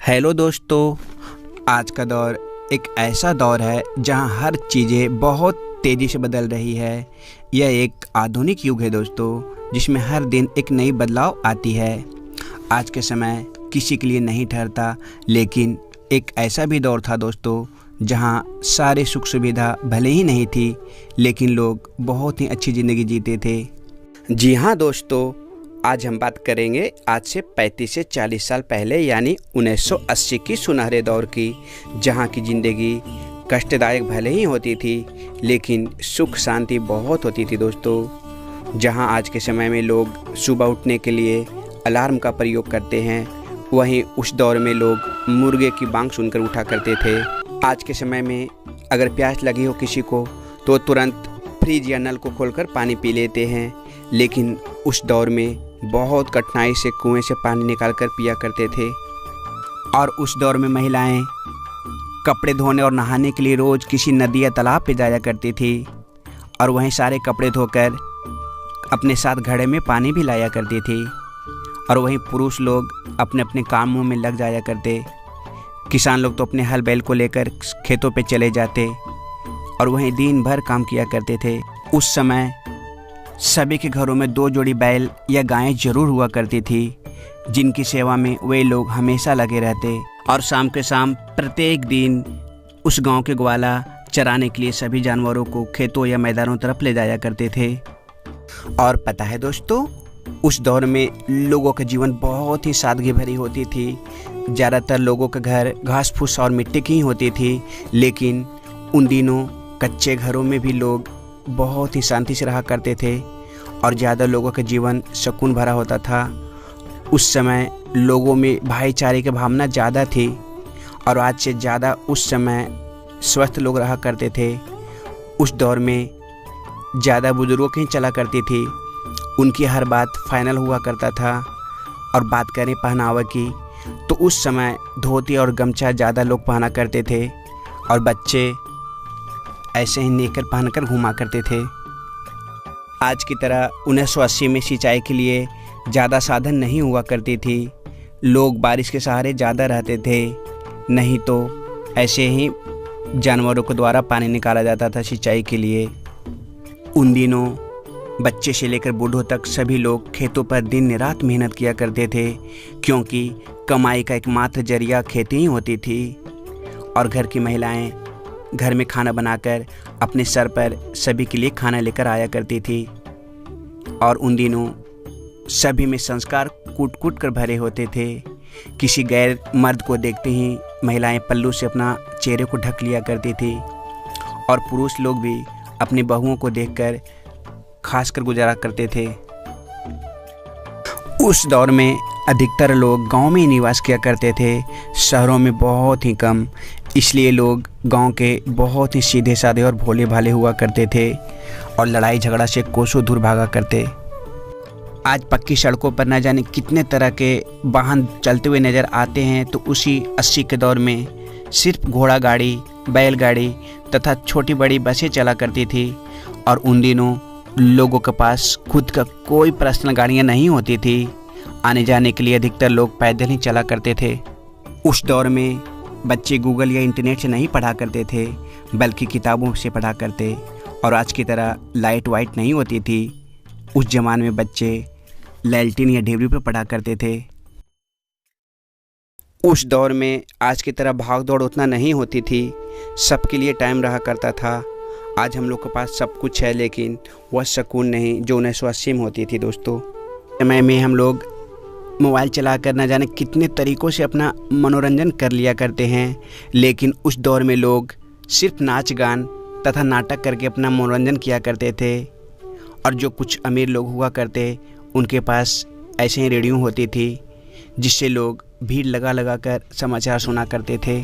Hello दोस्तों, आज का दौर एक ऐसा दौर है जहां हर चीज़ें बहुत तेज़ी से बदल रही है। यह एक आधुनिक युग है दोस्तों, जिसमें हर दिन एक नई बदलाव आती है। आज के समय किसी के लिए नहीं ठहरता, लेकिन एक ऐसा भी दौर था दोस्तों जहां सारे सुख सुविधा भले ही नहीं थी, लेकिन लोग बहुत ही अच्छी ज़िंदगी जीते थे। जी हाँ दोस्तों, आज हम बात करेंगे आज से 35 से 40 साल पहले यानी 1980 की सुनहरे दौर की, जहां की ज़िंदगी कष्टदायक भले ही होती थी, लेकिन सुख शांति बहुत होती थी दोस्तों। जहां आज के समय में लोग सुबह उठने के लिए अलार्म का प्रयोग करते हैं, वहीं उस दौर में लोग मुर्गे की बांग सुनकर उठा करते थे। आज के समय में अगर प्यास लगी हो किसी को तो तुरंत फ्रिज या नल को खोलकर पानी पी लेते हैं, लेकिन उस दौर में बहुत कठिनाई से कुएं से पानी निकालकर पिया करते थे। और उस दौर में महिलाएं कपड़े धोने और नहाने के लिए रोज़ किसी नदी या तालाब पे जाया करती थी, और वहीं सारे कपड़े धोकर अपने साथ घड़े में पानी भी लाया करती थी। और वहीं पुरुष लोग अपने अपने कामों में लग जाया करते। किसान लोग तो अपने हल बैल को लेकर खेतों पे चले जाते और वहीं दिन भर काम किया करते थे। उस समय सभी के घरों में 2 जोड़ी बैल या गायें जरूर हुआ करती थी, जिनकी सेवा में वे लोग हमेशा लगे रहते। और शाम के शाम प्रत्येक दिन उस गांव के ग्वाला चराने के लिए सभी जानवरों को खेतों या मैदानों तरफ ले जाया करते थे। और पता है दोस्तों, उस दौर में लोगों का जीवन बहुत ही सादगी भरी होती थी। ज़्यादातर लोगों के घर घास फूस और मिट्टी की ही होती थी, लेकिन उन दिनों कच्चे घरों में भी लोग बहुत ही शांति से रहा करते थे और ज़्यादा लोगों का जीवन सुकून भरा होता था। उस समय लोगों में भाईचारे की भावना ज़्यादा थी और आज से ज़्यादा उस समय स्वस्थ लोग रहा करते थे। उस दौर में ज़्यादा बुजुर्गों की चला करती थी, उनकी हर बात फाइनल हुआ करता था। और बात करें पहनावा की, तो उस समय धोती और गमछा ज़्यादा लोग पहना करते थे और बच्चे ऐसे ही नेकर पहनकर घुमा करते थे। आज की तरह 1980 में सिंचाई के लिए ज़्यादा साधन नहीं हुआ करती थी। लोग बारिश के सहारे ज़्यादा रहते थे, नहीं तो ऐसे ही जानवरों के द्वारा पानी निकाला जाता था सिंचाई के लिए। उन दिनों बच्चे से लेकर बूढ़ों तक सभी लोग खेतों पर दिन रात मेहनत किया करते थे, क्योंकि कमाई का एकमात्र जरिया खेती ही होती थी। और घर की महिलाएं घर में खाना बनाकर अपने सर पर सभी के लिए खाना लेकर आया करती थी। और उन दिनों सभी में संस्कार कूट कूट कर भरे होते थे। किसी गैर मर्द को देखते ही महिलाएं पल्लू से अपना चेहरे को ढक लिया करती थी, और पुरुष लोग भी अपनी बहुओं को देखकर खास कर गुजारा करते थे। उस दौर में अधिकतर लोग गांव में ही निवास किया करते थे, शहरों में बहुत ही कम। इसलिए लोग गांव के बहुत ही सीधे साधे और भोले भाले हुआ करते थे और लड़ाई झगड़ा से कोसों दूर भागा करते। आज पक्की सड़कों पर न जाने कितने तरह के वाहन चलते हुए नज़र आते हैं, तो उसी 80 के दौर में सिर्फ घोड़ा गाड़ी, बैलगाड़ी तथा छोटी बड़ी बसें चला करती थी। और उन दिनों लोगों के पास खुद का कोई पर्सनल गाड़ियाँ नहीं होती थी। आने जाने के लिए अधिकतर लोग पैदल ही चला करते थे। उस दौर में बच्चे गूगल या इंटरनेट से नहीं पढ़ा करते थे, बल्कि किताबों से पढ़ा करते। और आज की तरह लाइट वाइट नहीं होती थी। उस ज़माने में बच्चे लैल्टिन या ढेबरी पर पढ़ा करते थे। उस दौर में आज की तरह भाग दौड़ उतना नहीं होती थी, सबके लिए टाइम रहा करता था। आज हम लोग के पास सब कुछ है, लेकिन वह सुकून नहीं जो 1980 में होती थी दोस्तों। समय में हम लोग मोबाइल चलाकर न जाने कितने तरीक़ों से अपना मनोरंजन कर लिया करते हैं, लेकिन उस दौर में लोग सिर्फ नाच गान तथा नाटक करके अपना मनोरंजन किया करते थे। और जो कुछ अमीर लोग हुआ करते, उनके पास ऐसे ही रेडियो होती थी, जिससे लोग भीड़ लगा लगा कर समाचार सुना करते थे।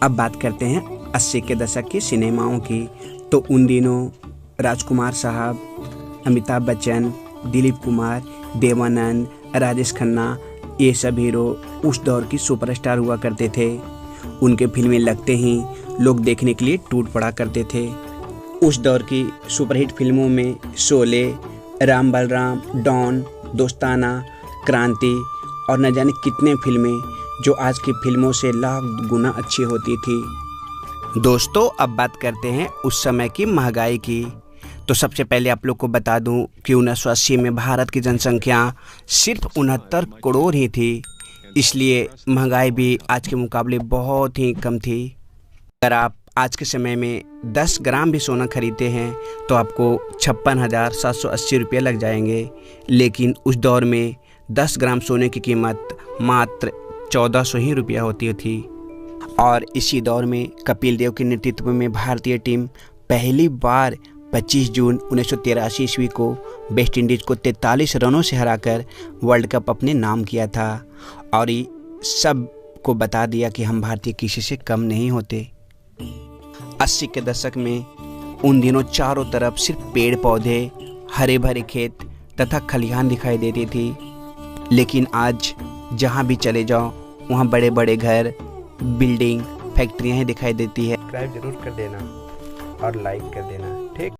अब बात करते हैं 80 के दशक की सिनेमाओं की। तो उन दिनों राजकुमार साहब, अमिताभ बच्चन, दिलीप कुमार, देवानंद, राजेश खन्ना, ये सब हीरो उस दौर की सुपरस्टार हुआ करते थे। उनके फिल्में लगते ही लोग देखने के लिए टूट पड़ा करते थे। उस दौर की सुपरहिट फिल्मों में शोले, राम बलराम, डॉन, दोस्ताना, क्रांति और न जाने कितने फिल्में जो आज की फिल्मों से लाख गुना अच्छी होती थी। दोस्तों, अब बात करते हैं उस समय की महंगाई की। तो सबसे पहले आप लोग को बता दूं कि 1980 में भारत की जनसंख्या सिर्फ 69 करोड़ ही थी, इसलिए महंगाई भी आज के मुकाबले बहुत ही कम थी। अगर आप आज के समय में 10 ग्राम भी सोना खरीदते हैं तो आपको 56,780 रुपये लग जाएंगे, लेकिन उस दौर में 10 ग्राम सोने की कीमत मात्र 1400 ही रुपया होती थी। और इसी दौर में कपिल देव के नेतृत्व में भारतीय टीम पहली बार 25 जून 1983 ईस्वी को वेस्ट इंडीज़ को 43 रनों से हराकर वर्ल्ड कप अपने नाम किया था। और ये सब को बता दिया कि हम भारतीय किसी से कम नहीं होते। 80 के दशक में उन दिनों चारों तरफ सिर्फ पेड़ पौधे, हरे भरे खेत तथा खलिहान दिखाई देती थी, लेकिन आज जहाँ भी चले जाओ वहाँ बड़े बड़े घर, बिल्डिंग, फैक्ट्रियाँ ही दिखाई देती है। सब्सक्राइब जरूर कर देना और लाइक कर देना, ठीक।